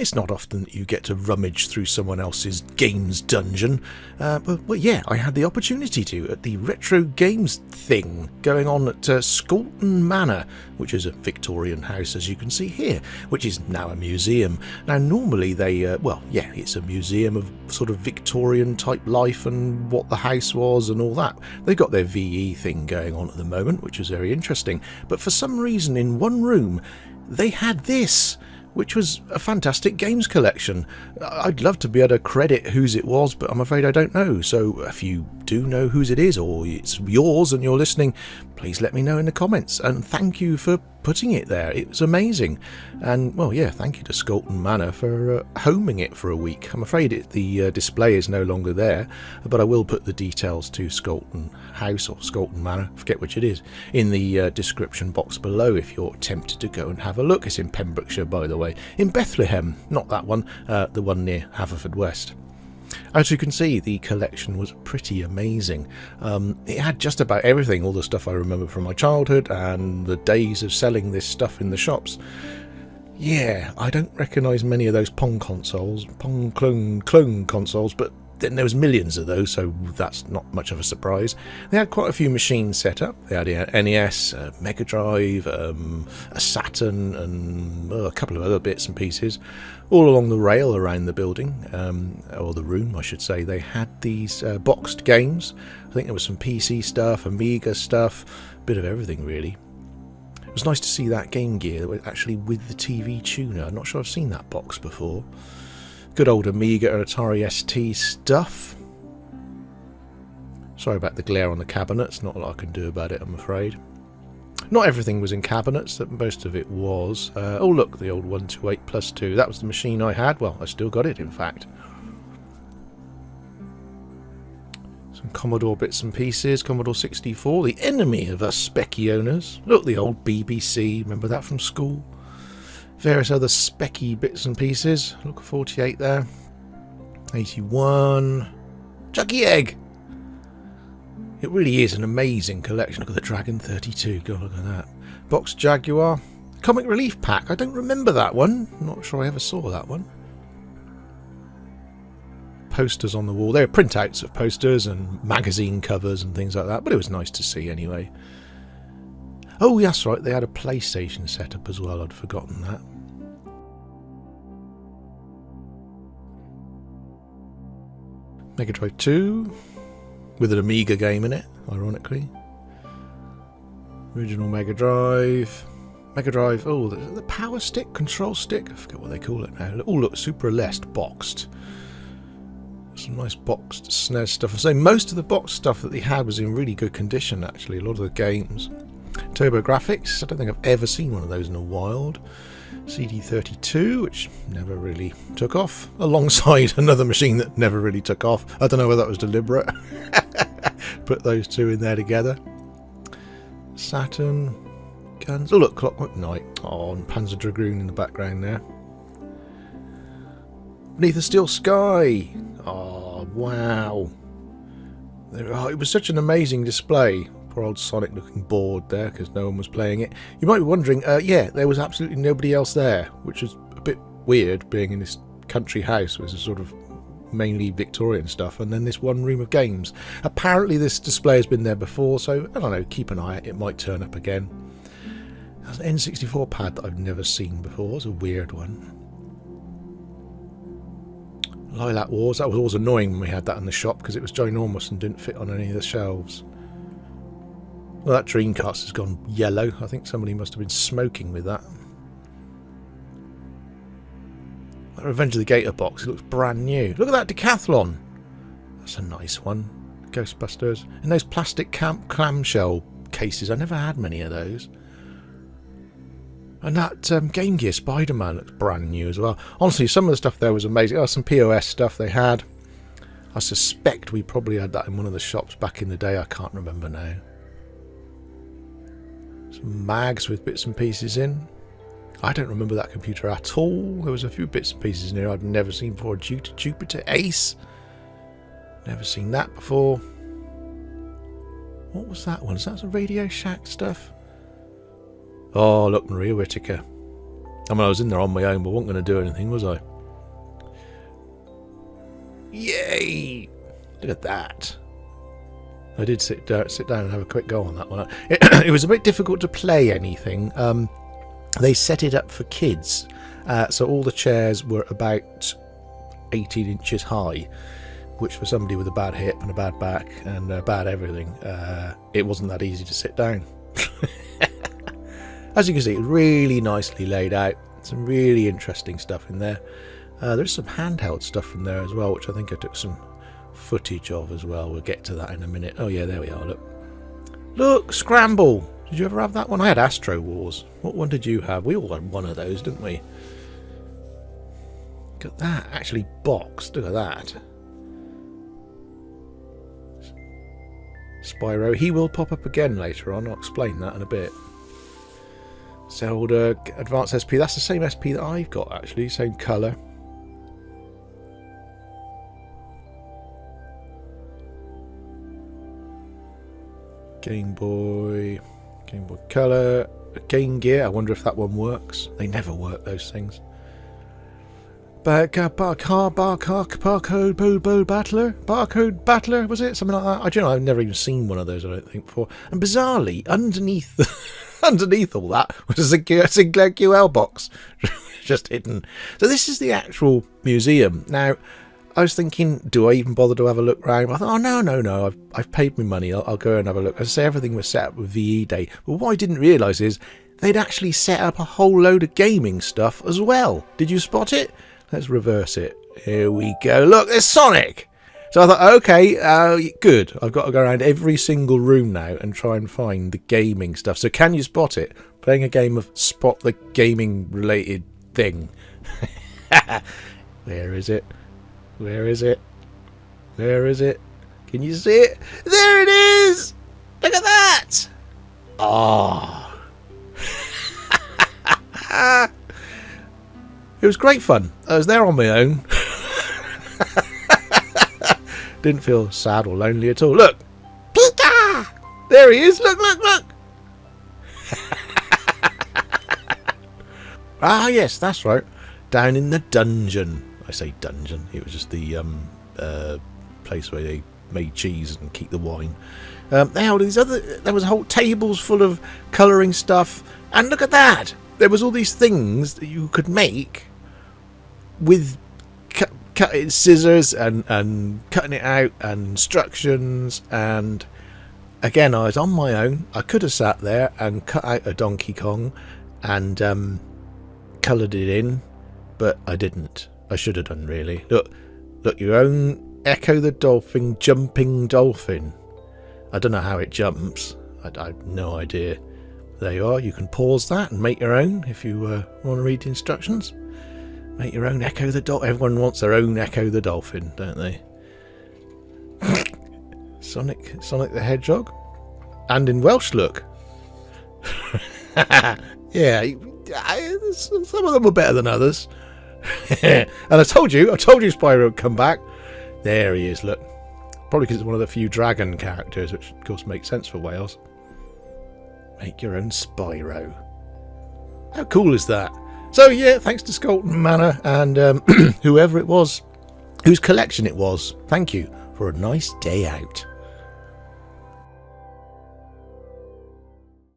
It's not often that you get to rummage through someone else's games dungeon, but yeah, I had the opportunity to at the retro games thing going on at Scolton Manor, which is a Victorian house, as you can see here, which is now a museum. Now, normally it's a museum of sort of Victorian type life and what the house was and all that. They've got their VE thing going on at the moment, which is very interesting. But for some reason, in one room, they had this, which was a fantastic games collection. I'd love to be able to credit whose it was, but I'm afraid I don't know. So if you do know whose it is, or it's yours and you're listening, please let me know in the comments. And thank you for putting it there. It was amazing. And, well, yeah, thank you to Scolton Manor for homing it for a week. I'm afraid the display is no longer there, but I will put the details to Scolton House or Scolton Manor, forget which it is, in the description box below if you're tempted to go and have a look. It's in Pembrokeshire, by the way. In Bethlehem, not that one, the one near Haverfordwest. As you can see, the collection was pretty amazing. It had just about everything, all the stuff I remember from my childhood and the days of selling this stuff in the shops. Yeah, I don't recognise many of those Pong consoles, Pong clone consoles, but then there was millions of those, so that's not much of a surprise. They had quite a few machines set up. They had a NES, a Megadrive, a Saturn, and a couple of other bits and pieces, all along the rail around the building, or the room, I should say. They had these boxed games. I think there was some PC stuff, Amiga stuff, a bit of everything, really. It was nice to see that Game Gear actually with the TV tuner. I'm not sure I've seen that box before. Good old Amiga and Atari ST stuff. Sorry about the glare on the cabinets, not a lot I can do about it, I'm afraid. Not everything was in cabinets, most of it was. Oh look, the old 128+2, that was the machine I had. Well, I still got it, in fact. Some Commodore bits and pieces, Commodore 64, the enemy of us specky owners. Look, the old BBC, remember that from school? Various other specky bits and pieces. Look, 48 there. 81. Chucky Egg! It really is an amazing collection. Look at the Dragon 32. God, look at that. Box Jaguar. Comic Relief Pack. I don't remember that one. I'm not sure I ever saw that one. Posters on the wall. There are printouts of posters and magazine covers and things like that. But it was nice to see anyway. Oh, that's right, they had a PlayStation setup as well, I'd forgotten that. Megadrive 2, with an Amiga game in it, ironically. Original Megadrive. Megadrive, oh, the power stick, control stick, I forget what they call it now. It all looks super lest boxed. Some nice boxed SNES stuff. I say most of the boxed stuff that they had was in really good condition, actually, a lot of the games. TurboGrafx, I don't think I've ever seen one of those in a while. CD32, which never really took off, alongside another machine that never really took off. I don't know whether that was deliberate. Put those two in there together. Saturn, guns. Oh look, Clockwork Knight. Oh, and Panzer Dragoon in the background there. Beneath the Steel Sky. Oh, wow. It was such an amazing display. Poor old Sonic looking bored there because no one was playing it. You might be wondering, yeah, there was absolutely nobody else there, which was a bit weird being in this country house with sort of mainly Victorian stuff, and then this one room of games. Apparently this display has been there before, so I don't know, keep an eye out, it might turn up again. There's an N64 pad that I've never seen before. It's a weird one. Lilac Wars, that was always annoying when we had that in the shop because it was ginormous and didn't fit on any of the shelves. Well, that Dreamcast has gone yellow. I think somebody must have been smoking with that. That Revenge of the Gator box, it looks brand new. Look at that Decathlon. That's a nice one. Ghostbusters. And those plastic clamshell cases, I never had many of those. And that Game Gear Spider-Man looks brand new as well. Honestly, some of the stuff there was amazing. Oh, some POS stuff they had. I suspect we probably had that in one of the shops back in the day. I can't remember now. Some mags with bits and pieces in. I don't remember that computer at all. There was a few bits and pieces in here I'd never seen before. Jupiter Ace. Never seen that before. What was that one? Is that some Radio Shack stuff? Oh, look, Maria Whittaker. I mean, I was in there on my own, but I wasn't going to do anything, was I? Yay! Look at that. I did sit down and have a quick go on that one. It was a bit difficult to play anything. They set it up for kids, so all the chairs were about 18 inches high, which for somebody with a bad hip and a bad back and bad everything, it wasn't that easy to sit down. As you can see, really nicely laid out. Some really interesting stuff in there. There's some handheld stuff in there as well, which I think I took some footage of as well. We'll get to that in a minute. Oh yeah, there we are. Look, Scramble. Did you ever have that one? I had Astro Wars. What one did you have? We all had one of those, didn't we? Look at that, actually boxed. Look at that. Spyro. He will pop up again later on. I'll explain that in a bit. Zelda Advanced SP. That's the same SP that I've got, actually. Same colour. Gameboy. Gameboy Color. Game Gear. I wonder if that one works. They never work, those things. Barcode Battler, was it? Something like that. I don't know. I've never even seen one of those, I don't think, before. And bizarrely, underneath all that was a Sinclair QL box just hidden. So this is the actual museum. Now, I was thinking, do I even bother to have a look around? I thought, oh, no. I've paid me money. I'll go and have a look. As I say, everything was set up with VE Day. But what I didn't realise is they'd actually set up a whole load of gaming stuff as well. Did you spot it? Let's reverse it. Here we go. Look, there's Sonic. So I thought, okay, good. I've got to go around every single room now and try and find the gaming stuff. So can you spot it? Playing a game of spot the gaming related thing. Where is it? Where is it? Where is it? Can you see it? There it is! Look at that! Oh. It was great fun. I was there on my own. Didn't feel sad or lonely at all. Look! Pika! There he is! Look! Ah, yes, that's right. Down in the dungeon. I say dungeon. It was just the place where they made cheese and keep the wine. They held these other. There was whole tables full of colouring stuff. And look at that! There was all these things that you could make with cutting scissors and cutting it out and instructions. And again, I was on my own. I could have sat there and cut out a Donkey Kong and coloured it in, but I didn't. I should have done, really. Look, your own Echo the Dolphin jumping dolphin. I don't know how it jumps. I have no idea. There you are. You can pause that and make your own if you want to read the instructions. Make your own Echo the Dolphin. Everyone wants their own Echo the Dolphin, don't they? Sonic the Hedgehog. And in Welsh, look. Yeah, some of them were better than others. And I told you Spyro would come back. There he is, look. Probably because it's one of the few dragon characters, which of course makes sense for Wales. Make your own Spyro. How cool is that? So yeah, thanks to Scolton Manor and whoever it was, whose collection it was. Thank you for a nice day out.